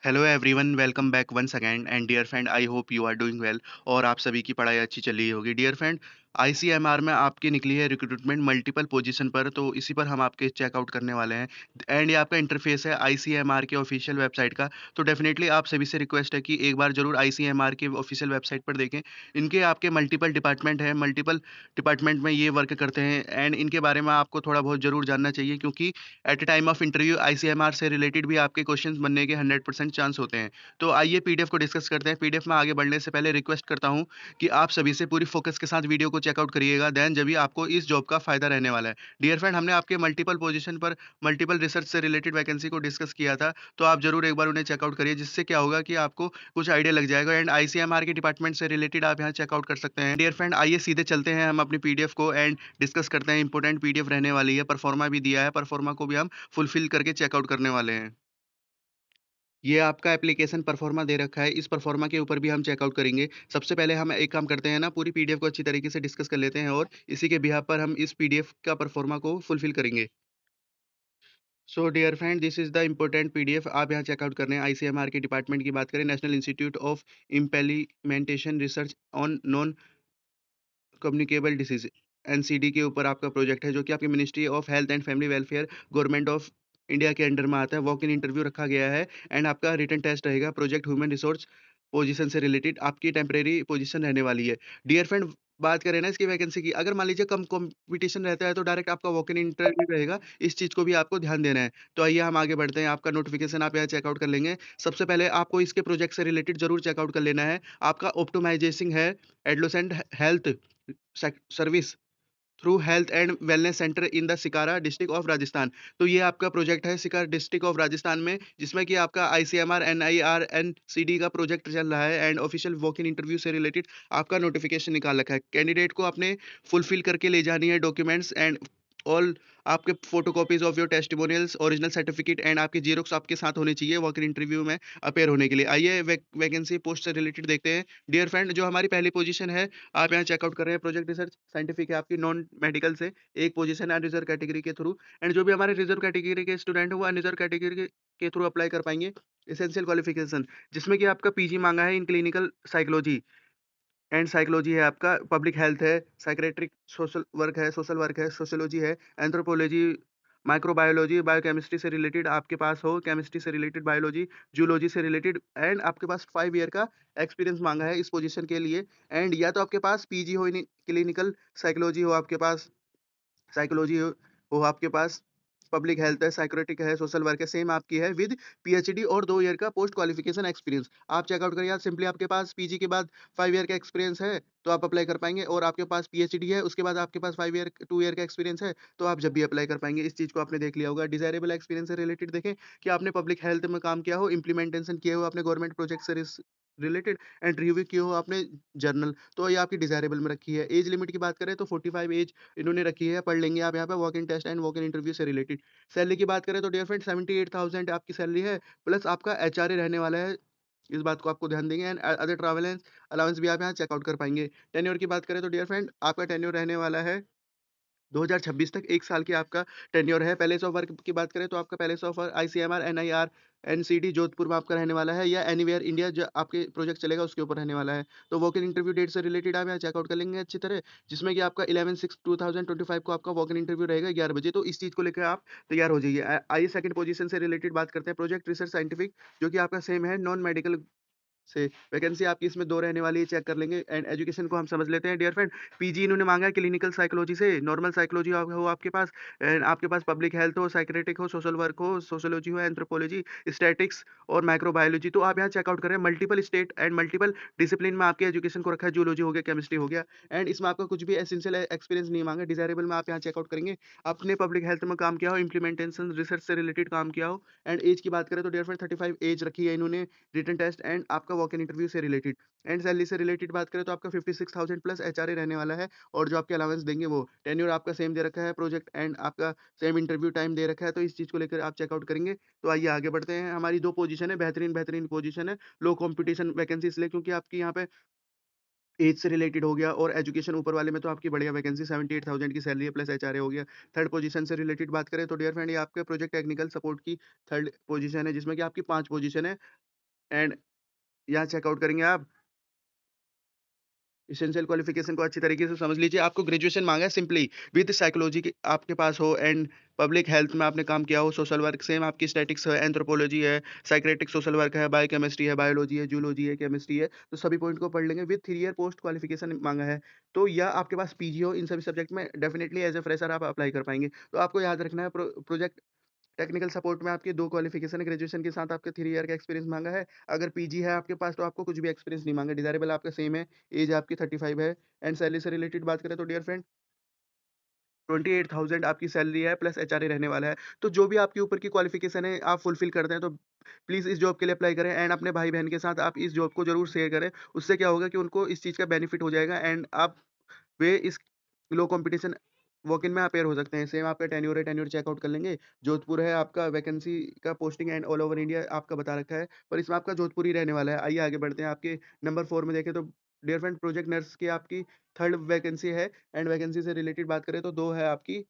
Hello everyone, welcome back once again and dear friend, I hope you are doing well और आप सभी की पढ़ाई अच्छी चल रही होगी। डियर फ्रेंड, आईसीएमआर में आपकी निकली है रिक्रूटमेंट मल्टीपल पोजीशन पर, तो इसी पर हम आपके चेकआउट करने वाले हैं। एंड ये आपका इंटरफेस है आईसीएमआर के ऑफिशियल वेबसाइट का। तो डेफिनेटली आप सभी से रिक्वेस्ट है कि एक बार जरूर आईसीएमआर के ऑफिशियल वेबसाइट पर देखें। इनके आपके मल्टीपल डिपार्टमेंट हैं, मल्टीपल डिपार्टमेंट में ये वर्क करते हैं एंड इनके बारे में आपको थोड़ा बहुत जरूर जानना चाहिए, क्योंकि at a time of interview ICMR से रिलेटेड भी आपके क्वेश्चंस बनने के 100% चांस होते हैं। तो आइए पीडीएफ को डिस्कस करते हैं। पीडीएफ में आगे बढ़ने से पहले रिक्वेस्ट करता हूं कि आप सभी से पूरी फोकस के साथ वीडियो को चेकआउट करिएगा, देन जब भी आपको इस जॉब का फायदा रहने वाला है। डियर फ्रेंड, हमने आपके मल्टीपल पोजीशन पर मल्टीपल रिसर्च से रिलेटेड वैकेंसी को डिस्कस किया था, तो आप जरूर एक बार उन्हें चेकआउट करिए, जिससे क्या होगा कि आपको कुछ आइडिया लग जाएगा एंड आईसीएमआर के डिपार्टमेंट से रिलेटेड आप यहाँ चेकआउट कर सकते हैं। डियर फ्रेंड, आइए सीधे चलते हैं हम अपनी पीडीएफ को एंड डिस्कस करते हैं। इंपॉर्टेंट पीडीएफ रहने वाली है, परफॉर्मा भी दिया है, परफॉर्मा को भी हम फुलफिल करके चेकआउट करने वाले हैं। ये आपका एप्लीकेशन परफॉर्मा दे रखा है, इस परफॉर्मा के ऊपर भी हम चेकआउट करेंगे। सबसे पहले हम एक काम करते हैं ना, पूरी पीडीएफ को अच्छी तरीके से डिस्कस कर लेते हैं और इसी के बिहाफ पर हम इस पीडीएफ का परफॉर्मा को फुलफिल करेंगे। So dear friend, this is the important PDF आप यहाँ चेकआउट कर रहे हैं। आईसीएमआर के डिपार्टमेंट की बात करें, national institute of implementation research on non communicable disease, NCD के ऊपर आपका प्रोजेक्ट है, जो कि आपकी ministry of health and family welfare, government of India के अंडर में आता है। वॉक इन इंटरव्यू रखा गया है एंड आपका रिटन टेस्ट रहेगा। प्रोजेक्ट ह्यूमन रिसोर्स पोजीशन से रिलेटेड आपकी टेम्परेरी पोजीशन रहने वाली है। डियर फ्रेंड, बात करें ना इसकी वैकेंसी की, अगर मान लीजिए कम कंपटीशन रहता है तो डायरेक्ट आपका वॉक इन इंटरव्यू रहेगा। इस चीज को भी आपको ध्यान देना है। तो आइए हम आगे बढ़ते हैं। आपका नोटिफिकेशन आप यहाँ चेकआउट कर लेंगे। सबसे पहले आपको इसके प्रोजेक्ट से रिलेटेड जरूर चेकआउट कर लेना है। आपका ऑप्टिमाइजेशन है adolescent health service through health and wellness centre in the Sikar district of Rajasthan. तो ये आपका प्रोजेक्ट है सिकार डिस्ट्रिक्ट ऑफ राजस्थान में, जिसमें कि आपका आईसीएमआर एनआईआर एनसीडी का प्रोजेक्ट चल रहा है and official walk in interview से रिलेटेड आपका नोटिफिकेशन निकाल रखा है। कैंडिडेट को अपने फुलफिल करके ले जानी है डॉक्यूमेंट्स एंड ऑल। आपके photocopies of your testimonials, original certificate and आपकी जीरोक्स आपके साथ होनी चाहिए वॉक इन इंटरव्यू में अपेयर होने के लिए। आइए वैकेंसी पोस्ट से रिलेटेड देखते हैं। डियर फ्रेंड, जो हमारी पहली पोजीशन है आप यहाँ चेकआउट कर रहे हैं, प्रोजेक्ट रिसर्च साइंटिफिक है, आपकी नॉन मेडिकल से एक पोजीशन है रिजर्व कैटेगरी के थ्रू। एंड जो भी हमारे रिजर्व कैटेगरी के स्टूडेंट हैं वो अनरिजर्व कैटेगरी के थ्रू अप्लाई कर पाएंगे। एसेंशियल क्वालिफिकेशन, जिसमें कि आपका पीजी मांगा है in clinical psychology and psychology है, आपका पब्लिक हेल्थ है, साइकेट्रिक सोशल वर्क है, सोशियोलॉजी है, एंथ्रोपोलॉजी, माइक्रोबायोलॉजी, बायोकेमिस्ट्री से रिलेटेड आपके पास हो, केमिस्ट्री से रिलेटेड, बायोलॉजी, जूलॉजी से रिलेटेड एंड आपके पास 5 ईयर का एक्सपीरियंस मांगा है इस पोजीशन के लिए। एंड या तो आपके पास पीजी हो इन क्लिनिकल साइकोलॉजी, हो आपके पास साइकोलॉजी, हो आपके पास पब्लिक हेल्थ है, साइकोट्रिक है, सोशल वर्क है, सेम आपकी है विद पीएचडी और 2 ईयर का पोस्ट क्वालिफिकेशन एक्सपीरियंस। आप चेकआउट करिए, सिंपली आपके पास पीजी के बाद 5 ईयर का एक्सपीरियंस है तो आप अप्लाई कर पाएँगे, और आपके पास पीएचडी है, उसके बाद आपके पास 5 ईयर 2 ईयर का एक्सपीरियंस है, तो आप जब भी अप्लाई कर पाएँगे। इस चीज़ को आपने देख लिया होगा। डिज़ायरेबल एक्सपीरियंस से रिलेटेड देखें कि आपने पब्लिक हेल्थ में काम किया हो, इम्प्लीमेंटेशन किए हो आपने गवर्नमेंट प्रोजेक्ट से रिलेटेड एंड रिव्यू किए हो आपने जर्नल, तो ये आपकी डिज़ायरेबल में रखी है। एज लिमिट की बात करें तो 45 एज इन्होंने रखी है, पढ़ लेंगे आप यहाँ पे walk in test and walk in interview से रिलेटेड। सैलरी की बात करें तो डियर फ्रेंड 78,000 आपकी सैलरी है, प्लस आपका एचआरए रहने वाला है। इस बात को आपको ध्यान देंगे एंड अदर ट्रैवल अलाउंस भी आप यहाँ चेकआउट कर पाएँगे। टेन्योर की बात करें तो डियर फ्रेंड आपका टेन्योर रहने वाला है 2026 तक, 1 साल की आपका टेन्योर है। पैलेस ऑफ वर्क की बात करें तो आपका palace of work ICMR, NIR, NCD Jodhpur में आपका रहने वाला है, या एनीवेयर इंडिया जो आपके प्रोजेक्ट चलेगा उसके ऊपर रहने वाला है। तो वॉक इन इंटरव्यू डेट से रिलेटेड आप यहाँ चेकआउट कर लेंगे अच्छी तरह, जिसमें कि आपका 11/6/2025 को आपका वॉक इन इंटरव्यू रहेगा 11 बजे। तो इस चीज़ को लेकर आप तैयार हो जाइए। आइए सेकंड पोजीशन से रिलेटेड बात करते हैं, प्रोजेक्ट रिसर्च साइंटिफिक, जो कि आपका सेम है नॉन मेडिकल से। वैकेंसी आपकी इसमें 2 रहने वाली है, चेक कर लेंगे एंड एजुकेशन को हम समझ लेते हैं डियर फ्रेंड। पीजी इन्होंने माँगा है क्लिनिकल साइकोलॉजी से, नॉर्मल साइकोलॉजी हो आपके पास एंड आपके पास पब्लिक हेल्थ हो, साइकियाट्रिक हो, सोशल वर्क हो, सोशियोलॉजी हो, एंथ्रोपोलॉजी, स्टैटिक्स और माइक्रोबायोलॉजी। तो आप यहाँ चेकआउट कर रहे हैं multiple state and multiple discipline में आपके एजुकेशन को रखा है, जूलॉजी हो गया, केमिस्ट्री हो गया एंड इसमें आपका कुछ भी एसेंशियल एक्सपीरियंस नहीं माँगा। डिज़ायरेबल में आप यहाँ चेकआउट करेंगे, आपने पब्लिक हेल्थ में काम किया हो, इम्प्लीमेंटेशन रिसर्च से रिलेटेड काम किया हो एंड एज की बात करें तो डियर फ्रेंड 35 एज रखी है इन्होंने, रिटन टेस्ट एंड आपका वॉक इन इंटरव्यू से रिलेटेड। एंड सैलरी से रिलेटेड बात करें तो आपका 56,000 प्लस एचआरए रहने वाला है, और जो आपके अलाउंस देंगे वो टेन्योर आपका सेम दे रखा है, प्रोजेक्ट एंड आपका सेम इंटरव्यू टाइम दे रखा है, तो इस चीज़ को लेकर आप चेकआउट करेंगे। तो आइए आगे बढ़ते हैं। हमारी 2 पोजीशन है, बेहतरीन बेहतरीन पोजीशन है, लो कॉम्पिटिशन वैकेंसी, इसलिए क्योंकि आपकी यहाँ पे एज से रिलेटेड हो गया और एजुकेशन ऊपर वाले में तो आपकी बढ़िया वैकेंसी 78,000 की सैलरी है, प्लस एचआरए हो गया। थर्ड पोजीशन से रिलेटेड बात करें तो डियर फ्रेंड ये आपके प्रोजेक्ट टेक्निकल सपोर्ट की थर्ड पोजीशन है, जिसमें कि आपकी 5 पोजीशन है। एंड यहाँ चेकआउट करेंगे आप। एसेंशियल क्वालिफ़िकेशन को अच्छी तरीके से समझ लीजिए। आपको ग्रेजुएशन माँगा है सिंपली विद साइकोलॉजी के आपके पास हो एंड पब्लिक हेल्थ में आपने काम किया हो, सोशल वर्क सेम आपकी स्टैटिक्स है, एंथ्रोपोलॉजी है, साइकियाट्रिक सोशल वर्क है, बायोकेमिस्ट्री है, बायोलॉजी है, जूलॉजी है, केमिस्ट्री है। तो सभी पॉइंट को पढ़ लेंगे विद 3 ईयर पोस्ट क्वालिफ़िकेशन माँगा है। तो या आपके पास पीजी हो इन सभी सब्जेक्ट में डेफिनिटली एज़ अ फ्रेशर आप अप्लाई कर पाएँगे। तो आपको याद रखना है प्रोजेक्ट टेक्निकल सपोर्ट में आपकी 2 क्वालिफ़िकेशन है, ग्रेजुएशन के साथ आपके 3 ईयर का एक्सपीरियंस माँगा है। अगर पीजी है आपके पास तो आपको कुछ भी एक्सपीरियंस नहीं माँगा, डिज़ायरेबल आपका सेम है, ऐज आपकी 35 है एंड सैलरी से रिलेटेड बात करें तो डियर फ्रेंड 28,000 आपकी सैलरी है प्लस एचआरए रहने वाला है। तो जो भी आपके ऊपर की क्वालिफ़िकेशन है आप फुलफ़िल करते हैं तो प्लीज़ इस जॉब के लिए अप्लाई करें एंड अपने भाई-बहन के साथ आप इस जॉब को ज़रूर शेयर करें। उससे क्या होगा कि उनको इस चीज़ का बेनिफिट हो जाएगा एंड आप वे इस लो कॉम्पिटिशन वॉक इन में अपेयर हो सकते हैं। सेम आपका टेन्योर है, टेन्योर चेकआउट कर लेंगे। जोधपुर है आपका वैकेंसी का posting and all over India आपका बता रखा है, पर इसमें आपका जोधपुर ही रहने वाला है। आइए आगे बढ़ते हैं। आपके नंबर 4 में देखें तो डियर फ्रेंड प्रोजेक्ट नर्स की आपकी 3rd वैकेंसी है एंड वैकेंसी से रिलेटेड बात करें तो 2 है आपकी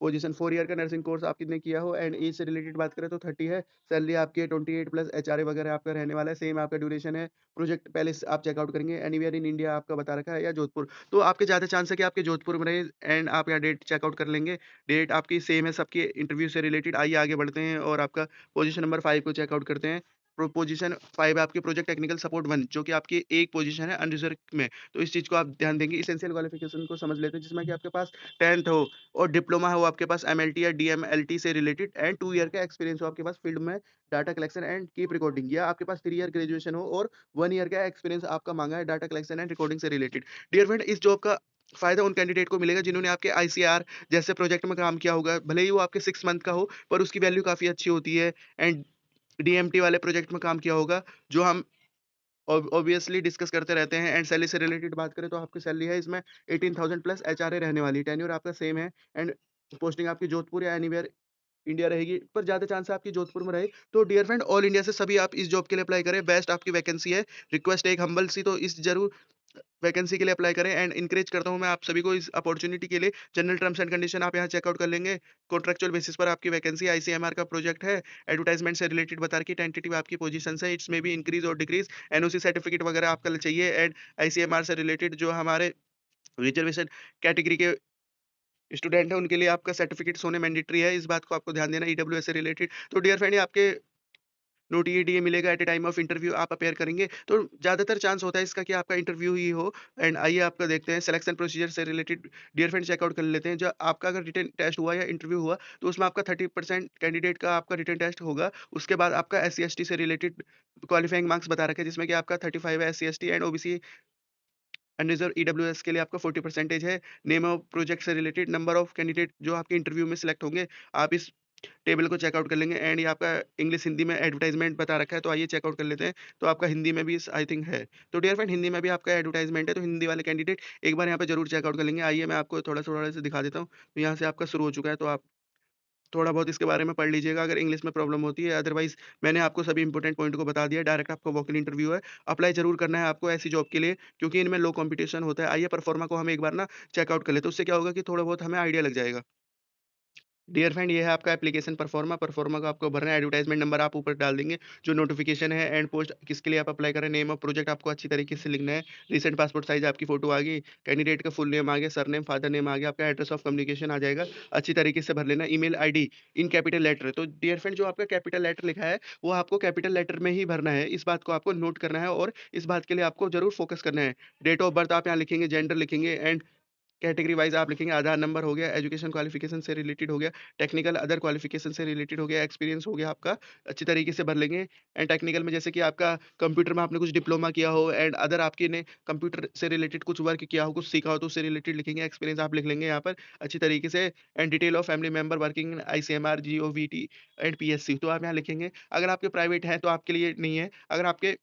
पोजीशन 4 ईयर का नर्सिंग कोर्स आपने किया हो एंड एज से रिलेटेड बात करें तो 30 है, सैलरी आपकी है 28 प्लस एचआरए वगैरह आपका रहने वाला है, सेम आपका ड्यूरेशन है, प्रोजेक्ट पहले से आप चेकआउट करेंगे एनीवेयर इन इंडिया आपका बता रखा है या जोधपुर। तो आपके ज़्यादा चांस है कि आपके जोधपुर में रहे एंड आप यहाँ डेट चेकआउट कर लेंगे, डेट आपकी सेम है सबकी इंटरव्यू से रिलेटेड। आइए आगे बढ़ते हैं और आपका पोजीशन नंबर 5 को चेकआउट करते हैं। पोजीशन 5 है आपकी प्रोजेक्ट टेक्निकल सपोर्ट 1 जो कि आपकी एक पोजीशन है अनरिजर्व में। तो इस चीज़ को आप ध्यान देंगे, एसेंशियल क्वालिफिकेशन को समझ लेते हैं जिसमें कि आपके पास 10th हो और डिप्लोमा हो आपके पास एमएलटी या डीएमएलटी से रिलेटेड एंड 2 ईयर का एक्सपीरियंस हो आपके पास फील्ड में data collection and keep recording या आपके पास 3 ईयर ग्रेजुएशन हो और 1 ईयर का एक्सपीरियंस आपका मांगा है डाटा कलेक्शन एंड रिकॉर्डिंग से रिलेटेड। डियर फ्रेंड इस जॉब का फ़ायदा उन कैंडिडेट को मिलेगा जिन्होंने आपके आईसीआर जैसे प्रोजेक्ट में काम किया होगा। भले ही वो आपके 6 मंथ का हो पर उसकी वैल्यू काफ़ी अच्छी होती है एंड डीएमटी वाले प्रोजेक्ट में काम किया होगा जो हम ऑब्वियसली डिस्कस करते रहते हैं एंड सैलरी से रिलेटेड बात करें तो आपकी सैलरी है इसमें 18,000 प्लस एचआरए रहने वाली है। टेन्योर आपका सेम है एंड पोस्टिंग आपकी जोधपुर या एनीवेयर इंडिया रहेगी, पर ज़्यादा चांस है आपकी जोधपुर में रहे। तो डियर फ्रेंड ऑल इंडिया से सभी आप इस जॉब के लिए अप्लाई करें, बेस्ट आपकी वैकेंसी है। रिक्वेस्ट है एक हम्बल सी तो इस ज़रूर वैकेंसी के लिए अप्लाई करें एंड एनकरेज करता हूँ मैं आप सभी को इस अपॉर्च्युनिटी के लिए। जनरल टर्म्स एंड कंडीशन आप यहाँ चेकआउट कर लेंगे। कॉन्ट्रैक्चुअल बेसिस पर आपकी वैकेंसी आईसीएमआर का प्रोजेक्ट है, एडवर्टाइजमेंट से रिलेटेड बता रखी टेंटेटिव आपकी पोजीशंस है, इट्स मे बी इंक्रीज और डिक्रीज। एनओसी सर्टिफिकेट वगैरह आपका चाहिए एंड आईसीएमआर से रिलेटेड जो हमारे रिजर्वेशन कैटेगरी के स्टूडेंट हैं उनके लिए आपका सर्टिफिकेट्स होने मैंडेटरी है, इस बात को आपको ध्यान देना है ईडब्ल्यूएस से रिलेटेड। तो डियर फ्रेंड ये आपके नोट ईएडीए मिलेगा at a time of interview आप अपेयर करेंगे तो ज़्यादातर चांस होता है इसका कि आपका इंटरव्यू ही हो एंड आइए आपका देखते हैं सिलेक्शन प्रोसीजर से रिलेटेड डियर फ्रेंड चेकआउट कर लेते हैं। जो आपका अगर रिटन टेस्ट हुआ या इंटरव्यू हुआ तो उसमें आपका 30% कैंडिडेट का आपका रिटन टेस्ट होगा। उसके बाद आपका एस सी से रिलेटेड क्वालिफाइंग मार्क्स बता रखे हैं जिसमें कि आपका 35 है S C and OBC unreserved EWS के लिए आपका 40% है। नेम ऑफ प्रोजेक्ट से रिलेटेड नंबर ऑफ कैंडिडेट जो आपके इंटरव्यू में सिलेक्ट होंगे आप इस टेबल को चेकआउट कर लेंगे एंड ये आपका इंग्लिश हिंदी में एडवर्टाइजमेंट बता रखा है तो आइए चेकआउट कर लेते हैं। तो आपका हिंदी में भी आई थिंक है। तो डियर फ्रेंड हिंदी में भी आपका एडवर्टाइजमेंट है तो हिंदी वाले कैंडिडेट एक बार यहाँ पे जरूर चेकआउट कर लेंगे। आइए मैं आपको थोड़ा से दिखा देता हूँ। तो यहाँ से आपका शुरू हो चुका है तो आप थोड़ा बहुत इसके बारे में पढ़ लीजिएगा अगर इंग्लिश में प्रॉब्लम होती है। अदरवाइज मैंने आपको सभी इंपॉर्टेंट पॉइंट को बता दिया। डायरेक्ट आपको वॉक इन इंटरव्यू है। अप्लाई जरूर करना है आपको ऐसी जॉब के लिए क्योंकि इनमें लो कंपटीशन होता है। आइए परफॉर्मा को हम एक बार ना चेकआउट कर लेते हैं, उससे क्या होगा कि थोड़ा बहुत हमें आइडिया लग जाएगा। डियर फ्रेंड ये है आपका एप्लीकेशन परफॉर्मा। परफॉर्मा को आपको भरना है, एडवर्टाइजमेंट नंबर आप ऊपर डाल देंगे, जो नोटिफिकेशन है एंड पोस्ट किसके लिए आप अप्लाई कर रहे हैं, नेम ऑफ प्रोजेक्ट आपको अच्छी तरीके से लिखना है, रिसेंट पासपोर्ट साइज आपकी फोटो आ गई, कैंडिडेट का फुल नेम आ गया, सरनेम फादर नेम आ गया, आपका एड्रेस ऑफ कम्युनिकेशन आ जाएगा, अच्छी तरीके से भर लेना। Email ID in capital letter. तो डियर फ्रेंड जो आपका कैपिटल लेटर लिखा है वो आपको कैपिटल लेटर में ही भरना है, इस बात को आपको नोट करना है और इस बात के लिए आपको जरूर फोकस करना है। डेट ऑफ बर्थ आप यहाँ लिखेंगे, जेंडर लिखेंगे एंड कैटेगरी वाइज़ आप लिखेंगे। आधार नंबर हो गया, एजुकेशन क्वालिफ़िकेशन से रिलेटेड हो गया, टेक्निकल अदर क्वालिफ़िकेशन से रिलेटेड हो गया, एक्सपीरियंस हो गया आपका, अच्छी तरीके से भर लेंगे। एंड टेक्निकल में जैसे कि आपका कंप्यूटर में आपने कुछ डिप्लोमा किया हो एंड अदर आपके ने कंप्यूटर से रिलेटेड कुछ वर्क किया हो, कुछ सीखा हो तो उससे रिलेटेड लिखेंगे, एक्सपीरियंस आप लिख लेंगे यहाँ पर अच्छी तरीके से। And detail of family member working in ICMR, GOVT and PSC तो आप यहाँ लिखेंगे। अगर आपके प्राइवेट हैं तो आपके लिए नहीं है, अगर आपके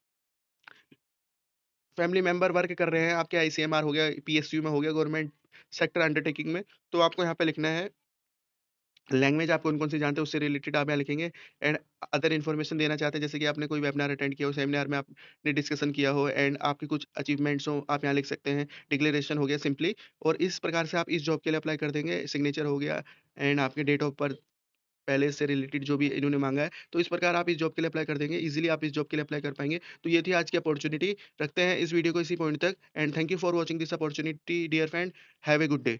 फैमिली मेंबर वर्क कर रहे हैं, आपके आईसीएमआर हो गया, पीएसयू में हो गया, गवर्नमेंट सेक्टर अंडरटेकिंग में, तो आपको यहाँ पे लिखना है लैंग्वेज आप कौन-कौन सी जानते हैं उससे रिलेटेड आप यहाँ लिखेंगे। एंड अदर इन्फॉर्मेशन देना चाहते हैं जैसे कि आपने कोई वेबिनार अटेंड किया हो, सेमिनार में आपने डिस्कशन किया हो एंड आपके कुछ अचीवमेंट्स हो, आप यहाँ लिख सकते हैं। डिक्लेरेशन हो गया सिंपली और इस प्रकार से आप इस जॉब के लिए अप्लाई कर देंगे। सिग्नेचर हो गया एंड आपके डेट ऑफ बर्थ पहले से रिलेटेड जो भी इन्होंने माँगा है, तो इस प्रकार आप इस जॉब के लिए अप्लाई कर देंगे, ईज़िली आप इस जॉब के लिए अप्लाई कर पाएँगे। तो ये थी आज की अपॉर्च्युनिटी, रखते हैं इस वीडियो को इसी पॉइंट तक and thank you for watching this opportunity dear friend, have a good day.